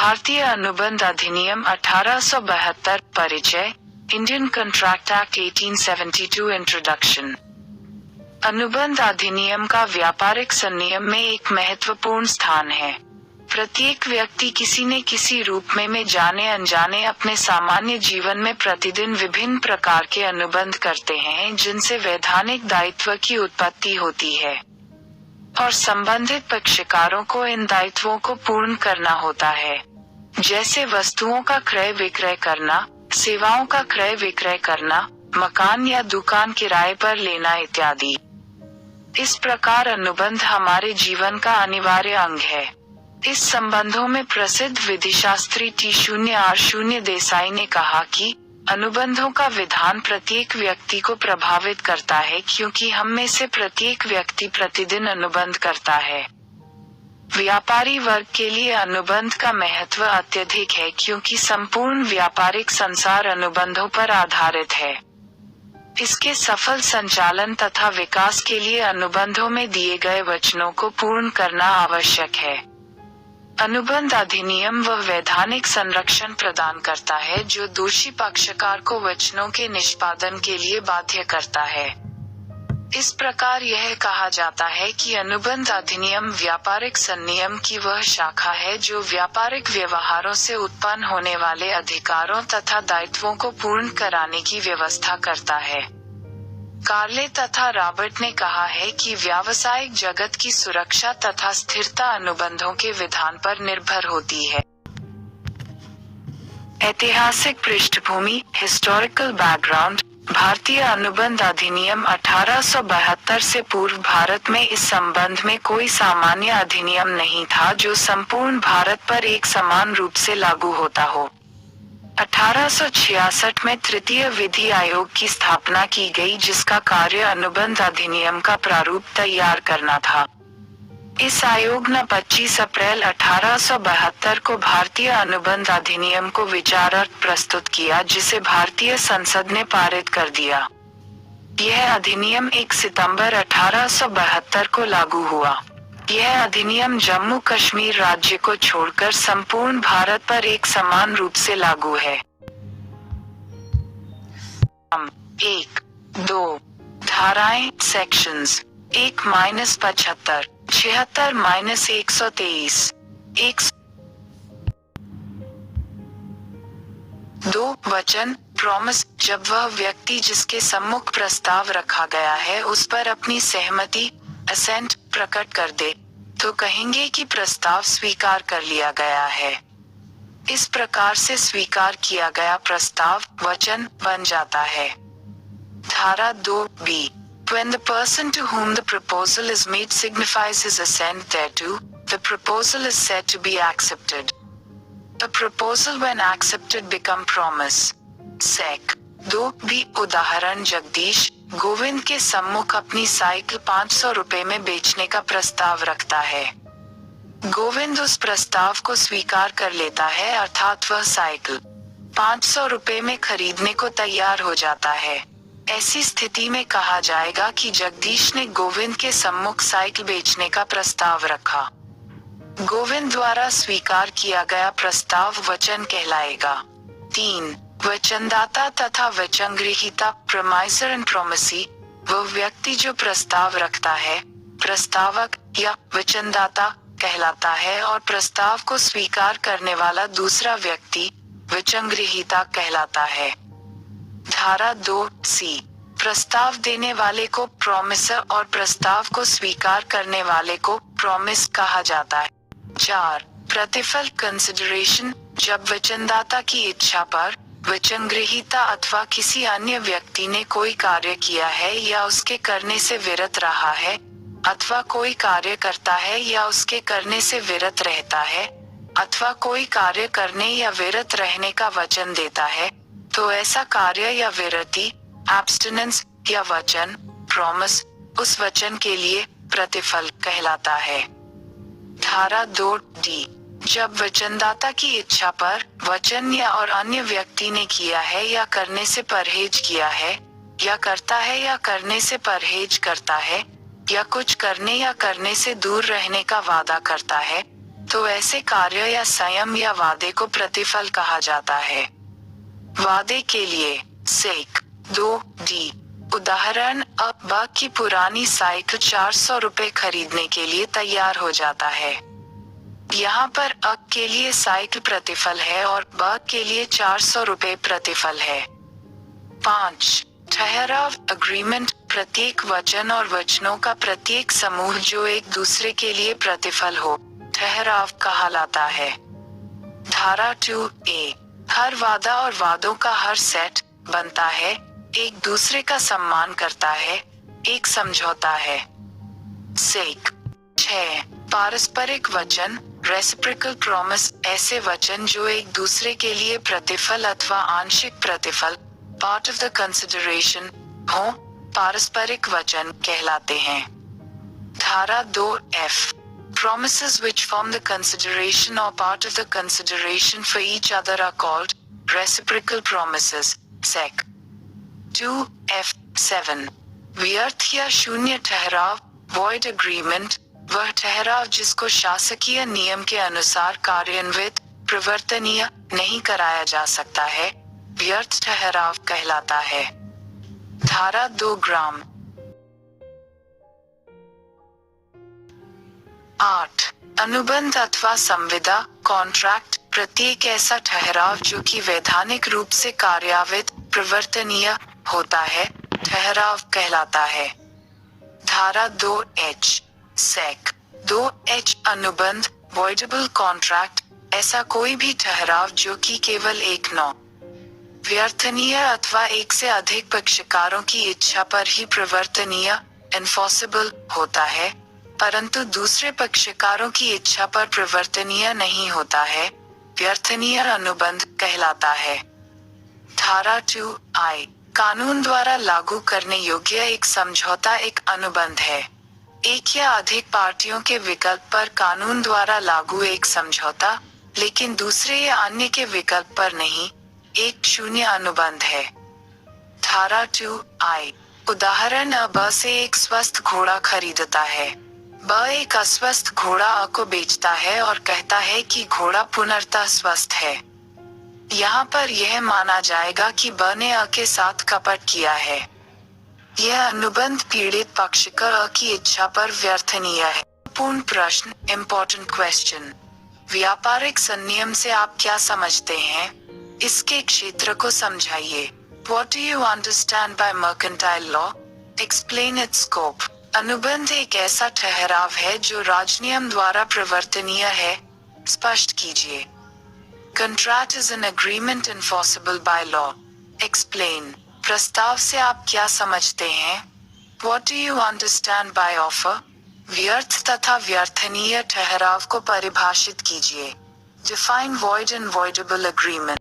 भारतीय अनुबंध अधिनियम 1872 परिचय। Indian contract act 1872 introduction. अनुबंध अधिनियम का व्यापारिक संनियम में एक महत्वपूर्ण स्थान है। प्रत्येक व्यक्ति किसी न किसी रूप में जाने अनजाने अपने सामान्य जीवन में प्रतिदिन विभिन्न प्रकार के अनुबंध करते हैं, जिनसे वैधानिक दायित्व की उत्पत्ति होती है और संबंधित पक्षकारों को इन दायित्वों को पूर्ण करना होता है, जैसे वस्तुओं का क्रय विक्रय करना, सेवाओं का क्रय विक्रय करना, मकान या दुकान किराए पर लेना इत्यादि। इस प्रकार अनुबंध हमारे जीवन का अनिवार्य अंग है। इस संबंधों में प्रसिद्ध विधिशास्त्री T0R0 देसाई ने कहा कि अनुबंधों का विधान प्रत्येक व्यक्ति को प्रभावित करता है, क्योंकि हम में से प्रत्येक व्यक्ति प्रतिदिन अनुबंध करता है। व्यापारी वर्ग के लिए अनुबंध का महत्व अत्यधिक है, क्योंकि संपूर्ण व्यापारिक संसार अनुबंधों पर आधारित है। इसके सफल संचालन तथा विकास के लिए अनुबंधों में दिए गए वचनों को पूर्ण करना आवश्यक है। अनुबंध अधिनियम वह वैधानिक संरक्षण प्रदान करता है जो दोषी पक्षकार को वचनों के निष्पादन के लिए बाध्य करता है। इस प्रकार यह कहा जाता है कि अनुबंध अधिनियम व्यापारिक संनियम की वह शाखा है जो व्यापारिक व्यवहारों से उत्पन्न होने वाले अधिकारों तथा दायित्वों को पूर्ण कराने की व्यवस्था करता है। कार्ले तथा रॉबर्ट ने कहा है कि व्यावसायिक जगत की सुरक्षा तथा स्थिरता अनुबंधों के विधान पर निर्भर होती है। ऐतिहासिक पृष्ठभूमि, हिस्टोरिकल बैकग्राउंड। भारतीय अनुबंध अधिनियम 1872 से पूर्व भारत में इस संबंध में कोई सामान्य अधिनियम नहीं था जो संपूर्ण भारत पर एक समान रूप से लागू होता हो। 1866 में तृतीय विधि आयोग की स्थापना की गई, जिसका कार्य अनुबंध अधिनियम का प्रारूप तैयार करना था। इस आयोग ने 25 अप्रैल 1872 को भारतीय अनुबंध अधिनियम को विचारार्थ प्रस्तुत किया, जिसे भारतीय संसद ने पारित कर दिया। यह अधिनियम 1 सितंबर 1872 को लागू हुआ। यह अधिनियम जम्मू कश्मीर राज्य को छोड़कर संपूर्ण भारत पर एक समान रूप से लागू है। 1, 2 धाराएं, सेक्शंस 1-75, 76-123, 2 वचन, प्रॉमिस, जब वह व्यक्ति जिसके सम्मुख प्रस्ताव रखा गया है उस पर अपनी सहमति असेंट प्रकट कर दे, तो कहेंगे कि प्रस्ताव स्वीकार कर लिया गया है। इस प्रकार से स्वीकार किया गया प्रस्ताव वचन बन जाता है। धारा 2B, when the person to whom the proposal is made signifies his assent thereto, the proposal is said to be accepted. A proposal when accepted become promise. Sec. 2B, उदाहरण, जगदीश गोविंद के सम्मुख अपनी साइकिल 500 रुपए में बेचने का प्रस्ताव रखता है। गोविंद उस प्रस्ताव को स्वीकार कर लेता है, अर्थात वह साइकिल 500 रुपए में खरीदने को तैयार हो जाता है। ऐसी स्थिति में कहा जाएगा कि जगदीश ने गोविंद के सम्मुख साइकिल बेचने का प्रस्ताव रखा। गोविंद द्वारा स्वीकार किया गया प्रस्ताव वचन कहलाएगा। 3 वचनदाता तथा वचनग्रहीता, प्रमाइजर एंड प्रोमिसी, वह व्यक्ति जो प्रस्ताव रखता है प्रस्तावक या वचनदाता कहलाता है और प्रस्ताव को स्वीकार करने वाला दूसरा व्यक्ति वचनग्रहीता कहलाता है। धारा 2C, प्रस्ताव देने वाले को प्रोमिसर और प्रस्ताव को स्वीकार करने वाले को प्रोमिस कहा जाता है। 4 प्रतिफल कंसिडरेशन, जब वचनदाता की इच्छा पर वचनग्रहीता अथवा किसी अन्य व्यक्ति ने कोई कार्य किया है या उसके करने से विरत रहा है, अथवा कोई कार्य करता है या उसके करने से विरत रहता है, अथवा कोई कार्य करने या विरत रहने का वचन देता है, तो ऐसा कार्य या विरति एब्स्टिनेंस या वचन प्रॉमिस उस वचन के लिए प्रतिफल कहलाता है। धारा 2D, जब वचनदाता की इच्छा पर वचन या और अन्य व्यक्ति ने किया है या करने से परहेज किया है, या करता है या करने से परहेज करता है, या कुछ करने या करने से दूर रहने का वादा करता है, तो ऐसे कार्य या संयम या वादे को प्रतिफल कहा जाता है। वादे के लिए सेक 2D उदाहरण, अब ब की पुरानी साइकिल 400 रुपए खरीदने के लिए तैयार हो जाता है। यहाँ पर अ के लिए साइकिल प्रतिफल है और ब के लिए 400 रुपए प्रतिफल है। 5. ठहराव अग्रीमेंट प्रत्येक वचन और वचनों का प्रत्येक समूह जो एक दूसरे के लिए प्रतिफल हो, ठहराव कहलाता है। धारा 2A हर वादा और वादों का हर सेट बनता है, एक दूसरे का सम्मान करता है, एक समझौता है। सेक 6. पारस्परिक वचन रेसिप्रोकल प्रॉमिस ऐसे वचन जो एक दूसरे के लिए प्रतिफल अथवा आंशिक प्रतिफल पार्ट ऑफ द कंसिडरेशन हो, पारस्परिक वचन कहलाते हैं। धारा 2F promises which form the consideration or part of the consideration for each other are called reciprocal promises. Sec. 2F7 व्यर्थ या शून्य ठहराव void agreement वह ठहराव जिसको शासकीय नियम के अनुसार कार्यान्वित प्रवर्तनीय नहीं कराया जा सकता है, व्यर्थ ठहराव कहलाता है। धारा 2 ग्राम 8. अनुबंध अथवा संविदा कॉन्ट्रैक्ट प्रत्येक ऐसा ठहराव जो कि वैधानिक रूप से कार्यान्वित प्रवर्तनीय होता है, ठहराव कहलाता है। धारा 2H सेक 2H अनुबंध वॉइडेबल कॉन्ट्रैक्ट ऐसा कोई भी ठहराव जो कि केवल एक व्यर्थनीय अथवा एक से अधिक पक्षकारों की इच्छा पर ही प्रवर्तनीय एनफोर्सेबल होता है, परंतु दूसरे पक्षकारों की इच्छा पर प्रवर्तनीय नहीं होता है, व्यर्थनीय अनुबंध कहलाता है। धारा 2I कानून द्वारा लागू करने योग्य एक समझौता एक अनुबंध है। एक या अधिक पार्टियों के विकल्प पर कानून द्वारा लागू एक समझौता, लेकिन दूसरे या अन्य के विकल्प पर नहीं, एक शून्य अनुबंध है। धारा 2I उदाहरण, अ ब से एक स्वस्थ घोड़ा खरीदता है। ब एक अस्वस्थ घोड़ा अ को बेचता है और कहता है कि घोड़ा पूर्णतः स्वस्थ है। यहाँ पर यह माना जाएगा कि ब ने अ के साथ कपट किया है। यह अनुबंध पीड़ित पक्ष का अ की इच्छा पर व्यर्थनीय है। पूर्ण प्रश्न इम्पोर्टेंट क्वेश्चन, व्यापारिक संनियम से आप क्या समझते हैं? इसके क्षेत्र को समझाइए। What do you understand by mercantile law? Explain its scope. अनुबंध एक ऐसा ठहराव है जो राजनियम द्वारा प्रवर्तनीय है, स्पष्ट कीजिए। Contract is an agreement enforceable by law. Explain. प्रस्ताव से आप क्या समझते हैं? What do you understand by offer? व्यर्थ तथा व्यर्थनीय ठहराव को परिभाषित कीजिए। Define void and voidable agreement.